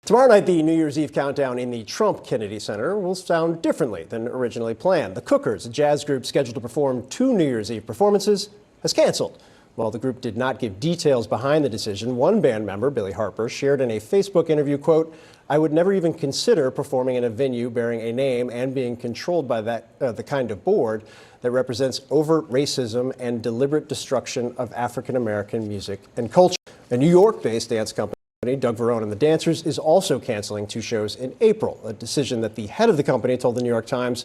Tomorrow night, the New Year's Eve countdown in the Trump Kennedy Center will sound differently than originally planned. The Cookers, a jazz group scheduled to perform 2 New Year's Eve performances, has canceled. While the group did not give details behind the decision, one band member, Billy Harper, shared in a Facebook interview, quote, "I would never even consider performing in a venue bearing a name and being controlled by the kind of board that represents overt racism and deliberate destruction of African-American music and culture." A New York-based dance company, Doug Verone and the Dancers, is also canceling 2 shows in April, a decision that the head of the company told the New York Times.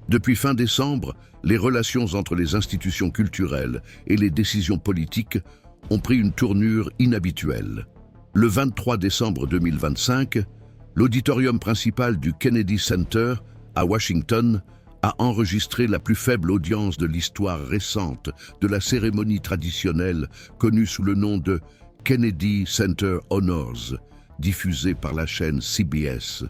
Depuis fin décembre, les relations entre les institutions culturelles et les décisions politiques ont pris une tournure inhabituelle. Le 23 décembre 2025, l'auditorium principal du Kennedy Center à Washington a enregistré la plus faible audience de l'histoire récente de la cérémonie traditionnelle connue sous le nom de Kennedy Center Honors, diffusée par la chaîne CBS.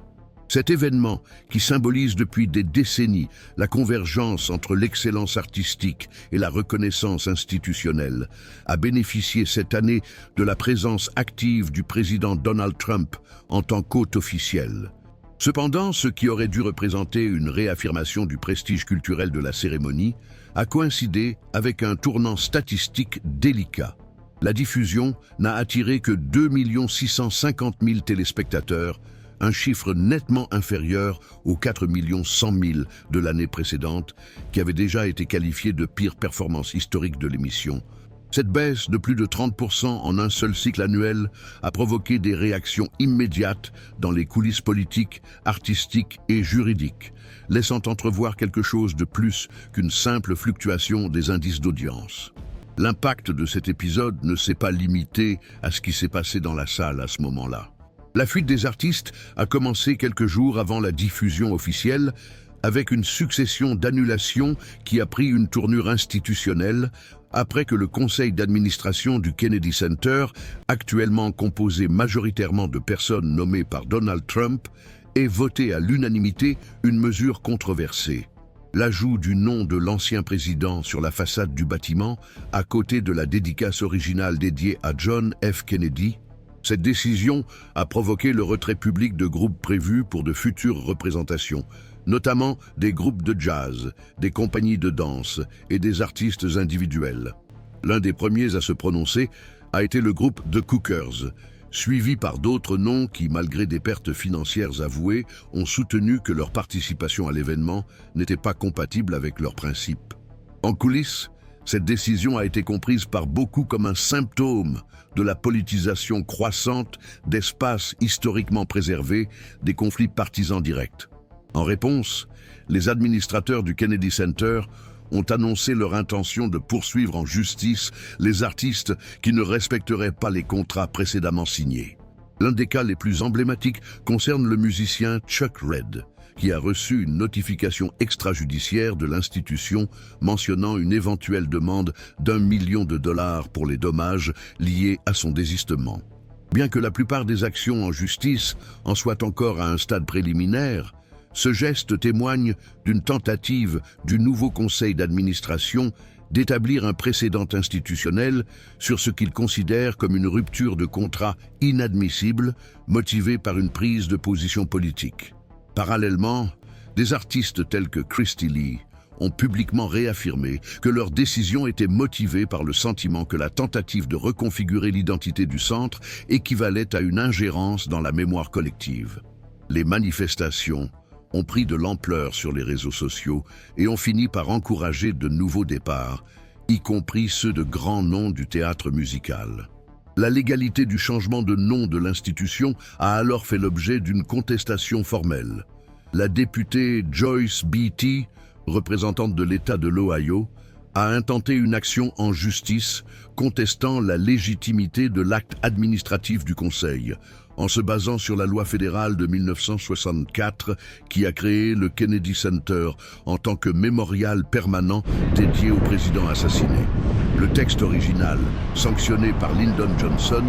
Cet événement, qui symbolise depuis des décennies la convergence entre l'excellence artistique et la reconnaissance institutionnelle, a bénéficié cette année de la présence active du président Donald Trump en tant qu'hôte officiel. Cependant, ce qui aurait dû représenter une réaffirmation du prestige culturel de la cérémonie a coïncidé avec un tournant statistique délicat. La diffusion n'a attiré que 2 650 000 téléspectateurs, un chiffre nettement inférieur aux 4 100 000 de l'année précédente, qui avait déjà été qualifiée de pire performance historique de l'émission. Cette baisse de plus de 30% en un seul cycle annuel a provoqué des réactions immédiates dans les coulisses politiques, artistiques et juridiques, laissant entrevoir quelque chose de plus qu'une simple fluctuation des indices d'audience. L'impact de cet épisode ne s'est pas limité à ce qui s'est passé dans la salle à ce moment-là. La fuite des artistes a commencé quelques jours avant la diffusion officielle, avec une succession d'annulations qui a pris une tournure institutionnelle après que le conseil d'administration du Kennedy Center, actuellement composé majoritairement de personnes nommées par Donald Trump, ait voté à l'unanimité une mesure controversée: l'ajout du nom de l'ancien président sur la façade du bâtiment, à côté de la dédicace originale dédiée à John F. Kennedy. Cette décision a provoqué le retrait public de groupes prévus pour de futures représentations, notamment des groupes de jazz, des compagnies de danse et des artistes individuels. L'un des premiers à se prononcer a été le groupe The Cookers, suivi par d'autres noms qui, malgré des pertes financières avouées, ont soutenu que leur participation à l'événement n'était pas compatible avec leurs principes. En coulisses, cette décision a été comprise par beaucoup comme un symptôme de la politisation croissante d'espaces historiquement préservés, des conflits partisans directs. En réponse, les administrateurs du Kennedy Center ont annoncé leur intention de poursuivre en justice les artistes qui ne respecteraient pas les contrats précédemment signés. L'un des cas les plus emblématiques concerne le musicien Chuck Red, qui a reçu une notification extrajudiciaire de l'institution mentionnant une éventuelle demande d'1 million de dollars pour les dommages liés à son désistement. Bien que la plupart des actions en justice en soient encore à un stade préliminaire, ce geste témoigne d'une tentative du nouveau conseil d'administration d'établir un précédent institutionnel sur ce qu'il considère comme une rupture de contrat inadmissible motivée par une prise de position politique. Parallèlement, des artistes tels que Christy Lee ont publiquement réaffirmé que leur décision était motivée par le sentiment que la tentative de reconfigurer l'identité du centre équivalait à une ingérence dans la mémoire collective. Les manifestations ont pris de l'ampleur sur les réseaux sociaux et ont fini par encourager de nouveaux départs, y compris ceux de grands noms du théâtre musical. La légalité du changement de nom de l'institution a alors fait l'objet d'une contestation formelle. La députée Joyce Beatty, représentante de l'État de l'Ohio, a intenté une action en justice contestant la légitimité de l'acte administratif du Conseil, en se basant sur la loi fédérale de 1964 qui a créé le Kennedy Center en tant que mémorial permanent dédié au président assassiné. Le texte original, sanctionné par Lyndon Johnson,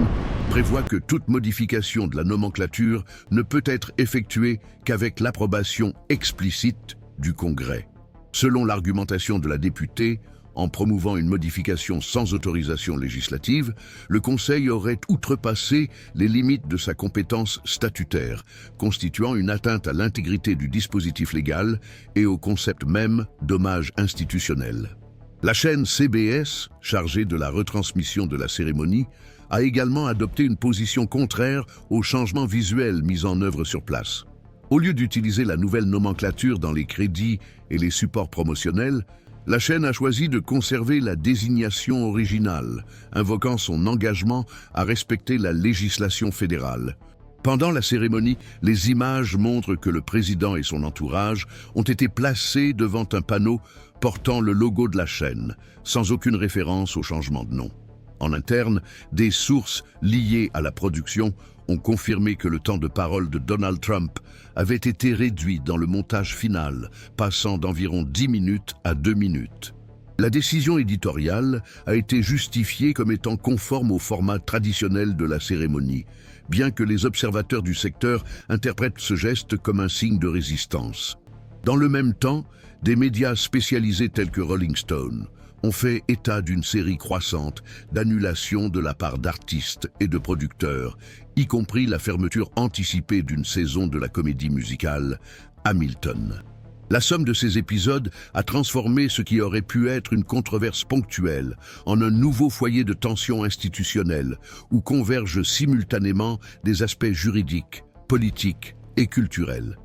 prévoit que toute modification de la nomenclature ne peut être effectuée qu'avec l'approbation explicite du Congrès. Selon l'argumentation de la députée, En promouvant une modification sans autorisation législative, le Conseil aurait outrepassé les limites de sa compétence statutaire, constituant une atteinte à l'intégrité du dispositif légal et au concept même d'hommage institutionnel. La chaîne CBS, chargée de la retransmission de la cérémonie, a également adopté une position contraire aux changements visuels mis en œuvre sur place. Au lieu d'utiliser la nouvelle nomenclature dans les crédits et les supports promotionnels, la chaîne a choisi de conserver la désignation originale, invoquant son engagement à respecter la législation fédérale. Pendant la cérémonie, les images montrent que le président et son entourage ont été placés devant un panneau portant le logo de la chaîne, sans aucune référence au changement de nom. En interne, des sources liées à la production ont confirmé que le temps de parole de Donald Trump avait été réduit dans le montage final, passant d'environ 10 minutes à 2 minutes. La décision éditoriale a été justifiée comme étant conforme au format traditionnel de la cérémonie, bien que les observateurs du secteur interprètent ce geste comme un signe de résistance. Dans le même temps, des médias spécialisés tels que Rolling Stone ont fait état d'une série croissante d'annulations de la part d'artistes et de producteurs, y compris la fermeture anticipée d'une saison de la comédie musicale Hamilton. La somme de ces épisodes a transformé ce qui aurait pu être une controverse ponctuelle en un nouveau foyer de tension institutionnelle où convergent simultanément des aspects juridiques, politiques et culturels.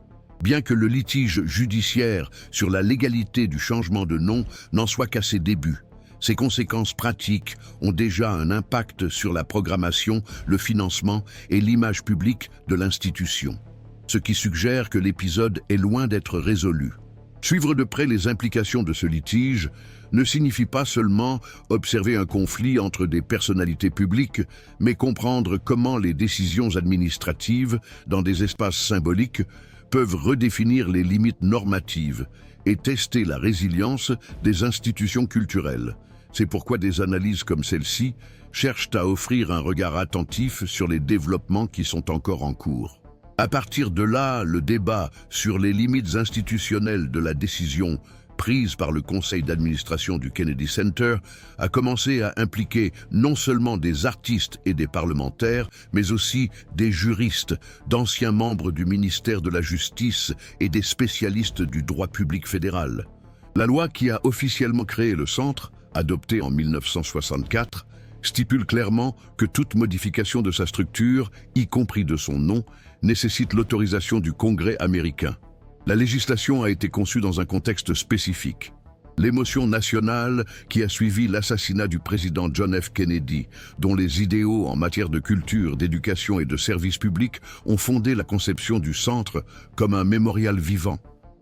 Bien que le litige judiciaire sur la légalité du changement de nom n'en soit qu'à ses débuts, ses conséquences pratiques ont déjà un impact sur la programmation, le financement et l'image publique de l'institution, ce qui suggère que l'épisode est loin d'être résolu. Suivre de près les implications de ce litige ne signifie pas seulement observer un conflit entre des personnalités publiques, mais comprendre comment les décisions administratives, dans des espaces symboliques, peuvent redéfinir les limites normatives et tester la résilience des institutions culturelles. C'est pourquoi des analyses comme celle-ci cherchent à offrir un regard attentif sur les développements qui sont encore en cours. À partir de là, le débat sur les limites institutionnelles de la décision prise par le conseil d'administration du Kennedy Center a commencé à impliquer non seulement des artistes et des parlementaires, mais aussi des juristes, d'anciens membres du ministère de la Justice et des spécialistes du droit public fédéral. La loi qui a officiellement créé le centre, adoptée en 1964, stipule clairement que toute modification de sa structure, y compris de son nom, nécessite l'autorisation du Congrès américain. La législation a été conçue dans un contexte spécifique. L'émotion nationale qui a suivi l'assassinat du président John F. Kennedy, dont les idéaux en matière de culture, d'éducation et de services publics ont fondé la conception du centre comme un mémorial vivant.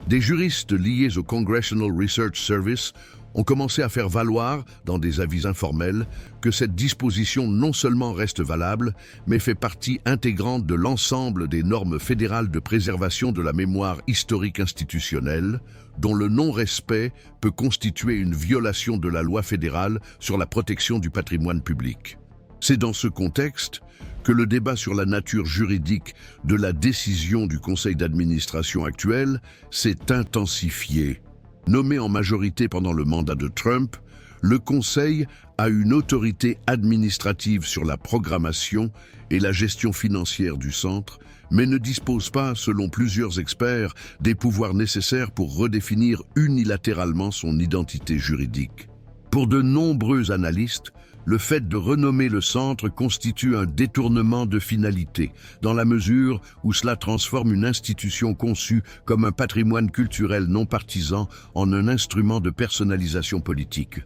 Des juristes liés au Congressional Research Service ont commencé à faire valoir, dans des avis informels, que cette disposition non seulement reste valable, mais fait partie intégrante de l'ensemble des normes fédérales de préservation de la mémoire historique institutionnelle, dont le non-respect peut constituer une violation de la loi fédérale sur la protection du patrimoine public. C'est dans ce contexte que le débat sur la nature juridique de la décision du conseil d'administration actuel s'est intensifié. Nommé en majorité pendant le mandat de Trump, le Conseil a une autorité administrative sur la programmation et la gestion financière du centre, mais ne dispose pas, selon plusieurs experts, des pouvoirs nécessaires pour redéfinir unilatéralement son identité juridique. Pour de nombreux analystes, le fait de renommer le centre constitue un détournement de finalité, dans la mesure où cela transforme une institution conçue comme un patrimoine culturel non partisan en un instrument de personnalisation politique.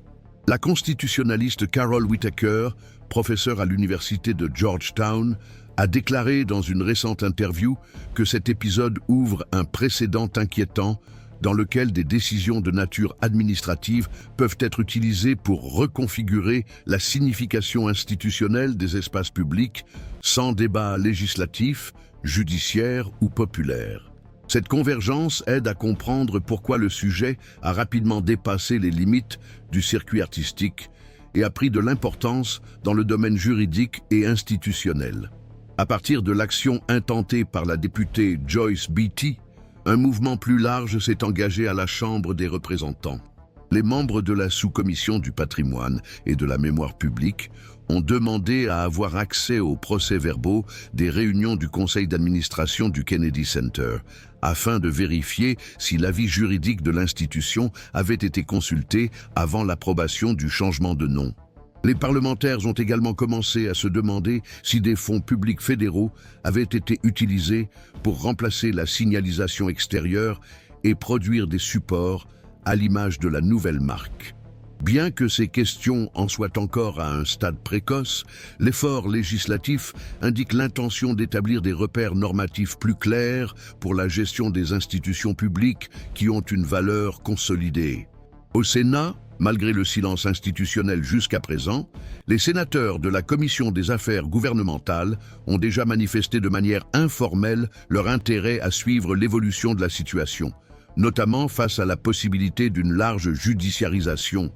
La constitutionnaliste Carol Whitaker, professeure à l'université de Georgetown, a déclaré dans une récente interview que cet épisode ouvre un précédent inquiétant dans lequel des décisions de nature administrative peuvent être utilisées pour reconfigurer la signification institutionnelle des espaces publics sans débat législatif, judiciaire ou populaire. Cette convergence aide à comprendre pourquoi le sujet a rapidement dépassé les limites du circuit artistique et a pris de l'importance dans le domaine juridique et institutionnel. À partir de l'action intentée par la députée Joyce Beatty, un mouvement plus large s'est engagé à la Chambre des représentants. Les membres de la sous-commission du patrimoine et de la mémoire publique ont demandé à avoir accès aux procès-verbaux des réunions du conseil d'administration du Kennedy Center, afin de vérifier si l'avis juridique de l'institution avait été consulté avant l'approbation du changement de nom. Les parlementaires ont également commencé à se demander si des fonds publics fédéraux avaient été utilisés pour remplacer la signalisation extérieure et produire des supports à l'image de la nouvelle marque. Bien que ces questions en soient encore à un stade précoce, l'effort législatif indique l'intention d'établir des repères normatifs plus clairs pour la gestion des institutions publiques qui ont une valeur consolidée. Au Sénat, malgré le silence institutionnel jusqu'à présent, les sénateurs de la Commission des affaires gouvernementales ont déjà manifesté de manière informelle leur intérêt à suivre l'évolution de la situation, notamment face à la possibilité d'une large judiciarisation.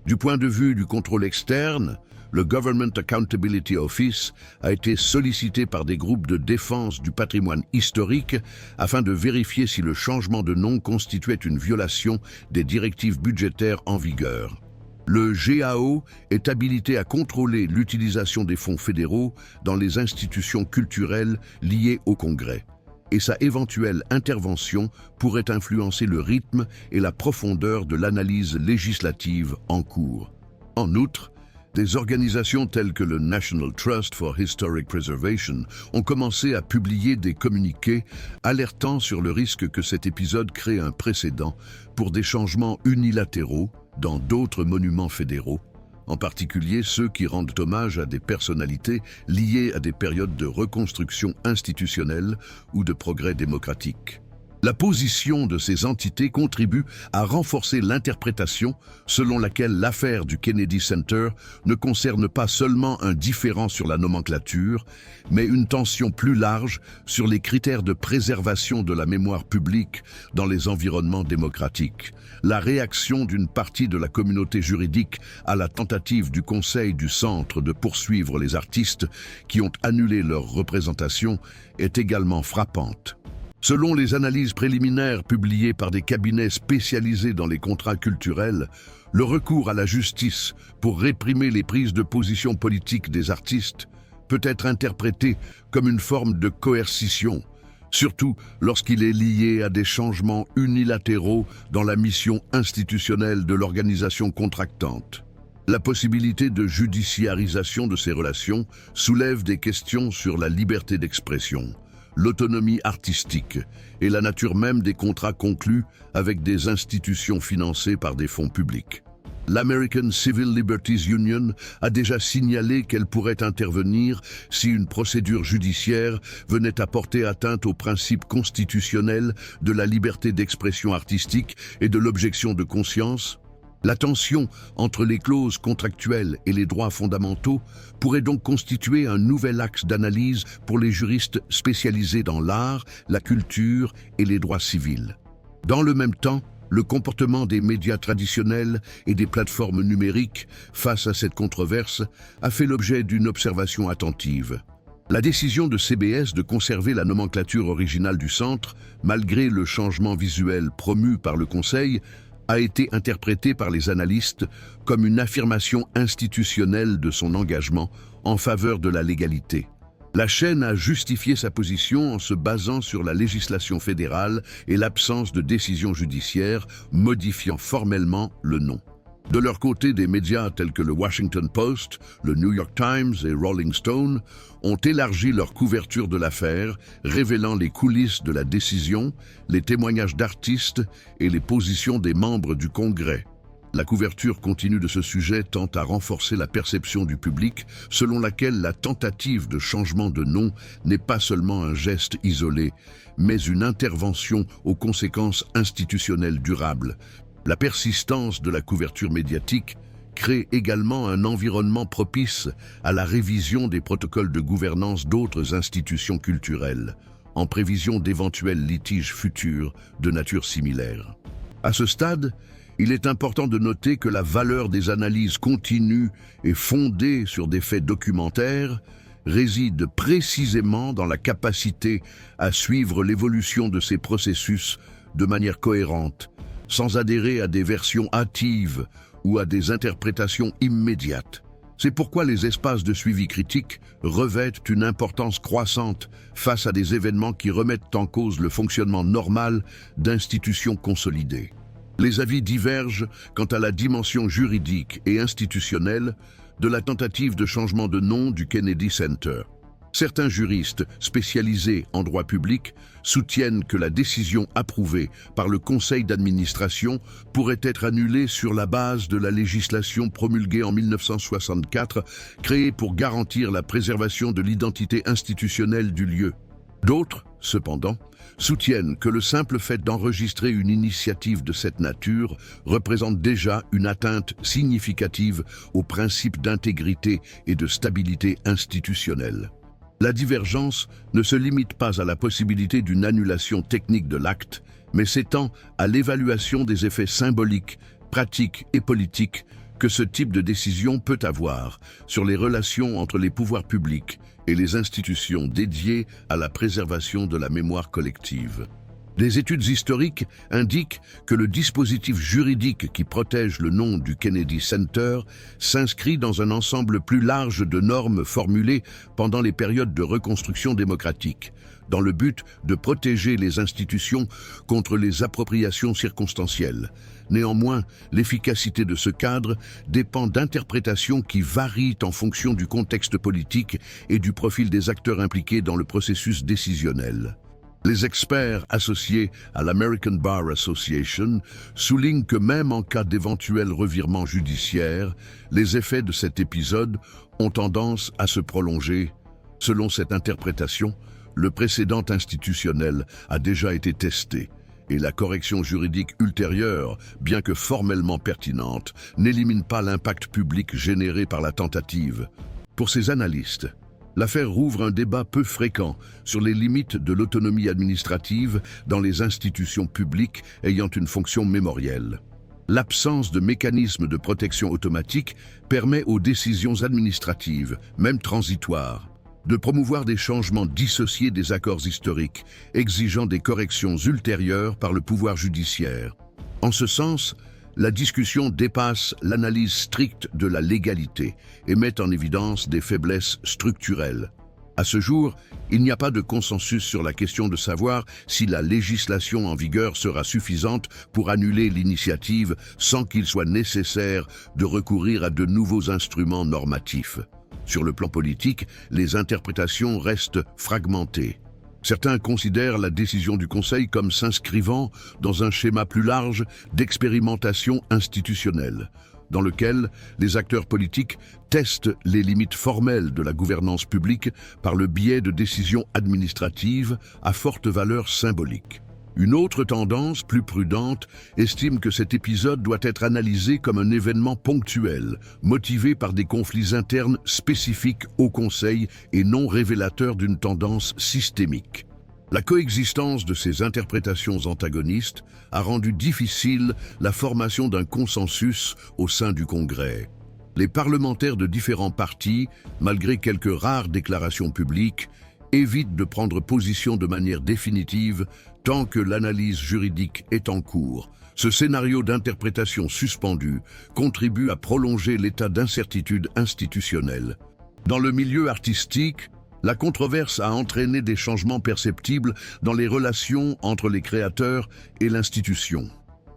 Du point de vue du contrôle externe, le Government Accountability Office a été sollicité par des groupes de défense du patrimoine historique afin de vérifier si le changement de nom constituait une violation des directives budgétaires en vigueur. Le GAO est habilité à contrôler l'utilisation des fonds fédéraux dans les institutions culturelles liées au Congrès, et sa éventuelle intervention pourrait influencer le rythme et la profondeur de l'analyse législative en cours. En outre, des organisations telles que le National Trust for Historic Preservation ont commencé à publier des communiqués alertant sur le risque que cet épisode crée un précédent pour des changements unilatéraux dans d'autres monuments fédéraux, en particulier ceux qui rendent hommage à des personnalités liées à des périodes de reconstruction institutionnelle ou de progrès démocratique. La position de ces entités contribue à renforcer l'interprétation selon laquelle l'affaire du Kennedy Center ne concerne pas seulement un différend sur la nomenclature, mais une tension plus large sur les critères de préservation de la mémoire publique dans les environnements démocratiques. La réaction d'une partie de la communauté juridique à la tentative du Conseil du Centre de poursuivre les artistes qui ont annulé leur représentation est également frappante. Selon les analyses préliminaires publiées par des cabinets spécialisés dans les contrats culturels, le recours à la justice pour réprimer les prises de position politiques des artistes peut être interprété comme une forme de coercition, surtout lorsqu'il est lié à des changements unilatéraux dans la mission institutionnelle de l'organisation contractante. La possibilité de judiciarisation de ces relations soulève des questions sur la liberté d'expression, l'autonomie artistique et la nature même des contrats conclus avec des institutions financées par des fonds publics. L'American Civil Liberties Union a déjà signalé qu'elle pourrait intervenir si une procédure judiciaire venait à porter atteinte aux principes constitutionnels de la liberté d'expression artistique et de l'objection de conscience. La tension entre les clauses contractuelles et les droits fondamentaux pourrait donc constituer un nouvel axe d'analyse pour les juristes spécialisés dans l'art, la culture et les droits civils. Dans le même temps, le comportement des médias traditionnels et des plateformes numériques face à cette controverse a fait l'objet d'une observation attentive. La décision de CBS de conserver la nomenclature originale du centre, malgré le changement visuel promu par le Conseil, a été interprétée par les analystes comme une affirmation institutionnelle de son engagement en faveur de la légalité. La chaîne a justifié sa position en se basant sur la législation fédérale et l'absence de décision judiciaire modifiant formellement le nom. De leur côté, des médias tels que le Washington Post, le New York Times et Rolling Stone ont élargi leur couverture de l'affaire, révélant les coulisses de la décision, les témoignages d'artistes et les positions des membres du Congrès. La couverture continue de ce sujet tend à renforcer la perception du public selon laquelle la tentative de changement de nom n'est pas seulement un geste isolé, mais une intervention aux conséquences institutionnelles durables. La persistance de la couverture médiatique crée également un environnement propice à la révision des protocoles de gouvernance d'autres institutions culturelles, en prévision d'éventuels litiges futurs de nature similaire. À ce stade, il est important de noter que la valeur des analyses continues et fondées sur des faits documentaires réside précisément dans la capacité à suivre l'évolution de ces processus de manière cohérente, sans adhérer à des versions hâtives ou à des interprétations immédiates. C'est pourquoi les espaces de suivi critique revêtent une importance croissante face à des événements qui remettent en cause le fonctionnement normal d'institutions consolidées. Les avis divergent quant à la dimension juridique et institutionnelle de la tentative de changement de nom du Kennedy Center. Certains juristes spécialisés en droit public soutiennent que la décision approuvée par le conseil d'administration pourrait être annulée sur la base de la législation promulguée en 1964, créée pour garantir la préservation de l'identité institutionnelle du lieu. D'autres, cependant, soutiennent que le simple fait d'enregistrer une initiative de cette nature représente déjà une atteinte significative aux principes d'intégrité et de stabilité institutionnelle. La divergence ne se limite pas à la possibilité d'une annulation technique de l'acte, mais s'étend à l'évaluation des effets symboliques, pratiques et politiques que ce type de décision peut avoir sur les relations entre les pouvoirs publics et les institutions dédiées à la préservation de la mémoire collective. Des études historiques indiquent que le dispositif juridique qui protège le nom du Kennedy Center s'inscrit dans un ensemble plus large de normes formulées pendant les périodes de reconstruction démocratique, dans le but de protéger les institutions contre les appropriations circonstancielles. Néanmoins, l'efficacité de ce cadre dépend d'interprétations qui varient en fonction du contexte politique et du profil des acteurs impliqués dans le processus décisionnel. Les experts associés à l'American Bar Association soulignent que même en cas d'éventuel revirement judiciaire, les effets de cet épisode ont tendance à se prolonger. Selon cette interprétation, le précédent institutionnel a déjà été testé et la correction juridique ultérieure, bien que formellement pertinente, n'élimine pas l'impact public généré par la tentative. Pour ces analystes, l'affaire rouvre un débat peu fréquent sur les limites de l'autonomie administrative dans les institutions publiques ayant une fonction mémorielle. L'absence de mécanismes de protection automatique permet aux décisions administratives, même transitoires, de promouvoir des changements dissociés des accords historiques, exigeant des corrections ultérieures par le pouvoir judiciaire. En ce sens, la discussion dépasse l'analyse stricte de la légalité et met en évidence des faiblesses structurelles. À ce jour, il n'y a pas de consensus sur la question de savoir si la législation en vigueur sera suffisante pour annuler l'initiative sans qu'il soit nécessaire de recourir à de nouveaux instruments normatifs. Sur le plan politique, les interprétations restent fragmentées. Certains considèrent la décision du Conseil comme s'inscrivant dans un schéma plus large d'expérimentation institutionnelle, dans lequel les acteurs politiques testent les limites formelles de la gouvernance publique par le biais de décisions administratives à forte valeur symbolique. Une autre tendance, plus prudente, estime que cet épisode doit être analysé comme un événement ponctuel, motivé par des conflits internes spécifiques au Conseil et non révélateurs d'une tendance systémique. La coexistence de ces interprétations antagonistes a rendu difficile la formation d'un consensus au sein du Congrès. Les parlementaires de différents partis, malgré quelques rares déclarations publiques, évitent de prendre position de manière définitive tant que l'analyse juridique est en cours. Ce scénario d'interprétation suspendu contribue à prolonger l'état d'incertitude institutionnelle. Dans le milieu artistique, la controverse a entraîné des changements perceptibles dans les relations entre les créateurs et l'institution.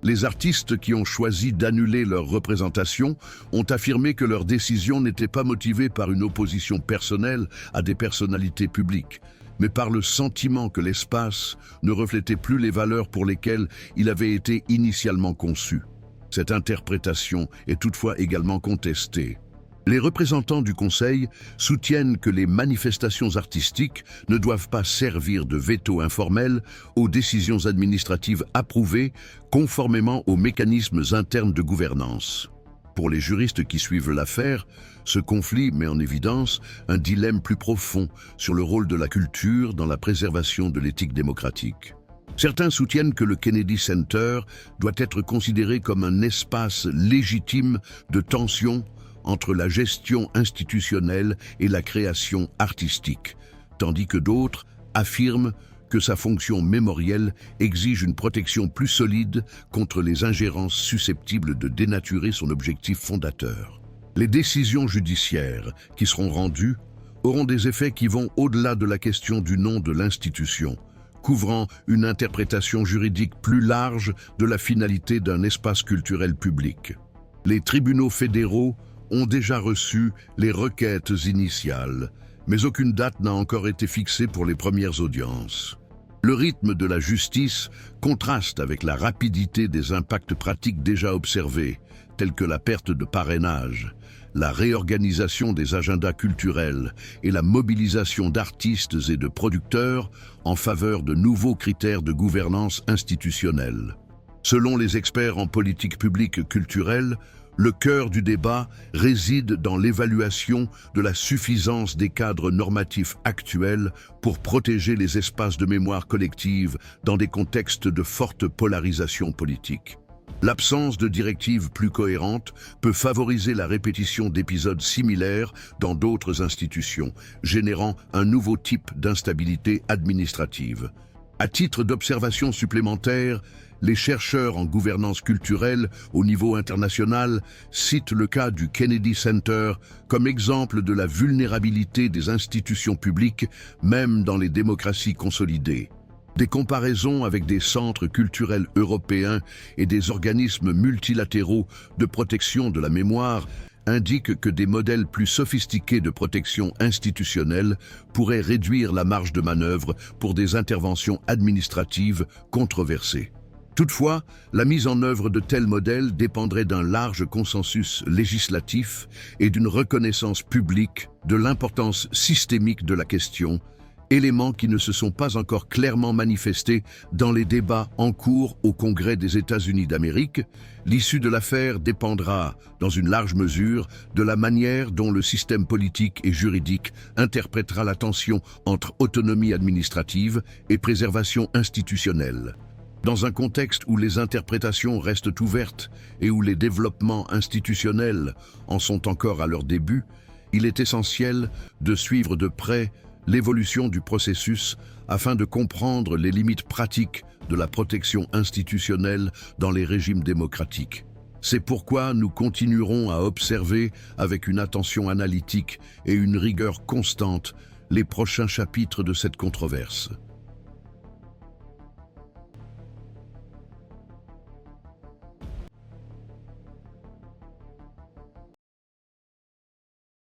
Les artistes qui ont choisi d'annuler leur représentation ont affirmé que leur décision n'était pas motivée par une opposition personnelle à des personnalités publiques, mais par le sentiment que l'espace ne reflétait plus les valeurs pour lesquelles il avait été initialement conçu. Cette interprétation est toutefois également contestée. Les représentants du Conseil soutiennent que les manifestations artistiques ne doivent pas servir de veto informel aux décisions administratives approuvées conformément aux mécanismes internes de gouvernance. Pour les juristes qui suivent l'affaire, ce conflit met en évidence un dilemme plus profond sur le rôle de la culture dans la préservation de l'éthique démocratique. Certains soutiennent que le Kennedy Center doit être considéré comme un espace légitime de tension entre la gestion institutionnelle et la création artistique, tandis que d'autres affirment que sa fonction mémorielle exige une protection plus solide contre les ingérences susceptibles de dénaturer son objectif fondateur. Les décisions judiciaires qui seront rendues auront des effets qui vont au-delà de la question du nom de l'institution, couvrant une interprétation juridique plus large de la finalité d'un espace culturel public. Les tribunaux fédéraux ont déjà reçu les requêtes initiales, mais aucune date n'a encore été fixée pour les premières audiences. Le rythme de la justice contraste avec la rapidité des impacts pratiques déjà observés, tels que la perte de parrainage, la réorganisation des agendas culturels et la mobilisation d'artistes et de producteurs en faveur de nouveaux critères de gouvernance institutionnelle. Selon les experts en politique publique culturelle, le cœur du débat réside dans l'évaluation de la suffisance des cadres normatifs actuels pour protéger les espaces de mémoire collective dans des contextes de forte polarisation politique. L'absence de directives plus cohérentes peut favoriser la répétition d'épisodes similaires dans d'autres institutions, générant un nouveau type d'instabilité administrative. À titre d'observation supplémentaire, les chercheurs en gouvernance culturelle au niveau international citent le cas du Kennedy Center comme exemple de la vulnérabilité des institutions publiques, même dans les démocraties consolidées. Des comparaisons avec des centres culturels européens et des organismes multilatéraux de protection de la mémoire indiquent que des modèles plus sophistiqués de protection institutionnelle pourraient réduire la marge de manœuvre pour des interventions administratives controversées. Toutefois, la mise en œuvre de tels modèles dépendrait d'un large consensus législatif et d'une reconnaissance publique de l'importance systémique de la question, éléments qui ne se sont pas encore clairement manifestés dans les débats en cours au Congrès des États-Unis d'Amérique. L'issue de l'affaire dépendra, dans une large mesure, de la manière dont le système politique et juridique interprétera la tension entre autonomie administrative et préservation institutionnelle. Dans un contexte où les interprétations restent ouvertes et où les développements institutionnels en sont encore à leur début, il est essentiel de suivre de près l'évolution du processus afin de comprendre les limites pratiques de la protection institutionnelle dans les régimes démocratiques. C'est pourquoi nous continuerons à observer avec une attention analytique et une rigueur constante les prochains chapitres de cette controverse.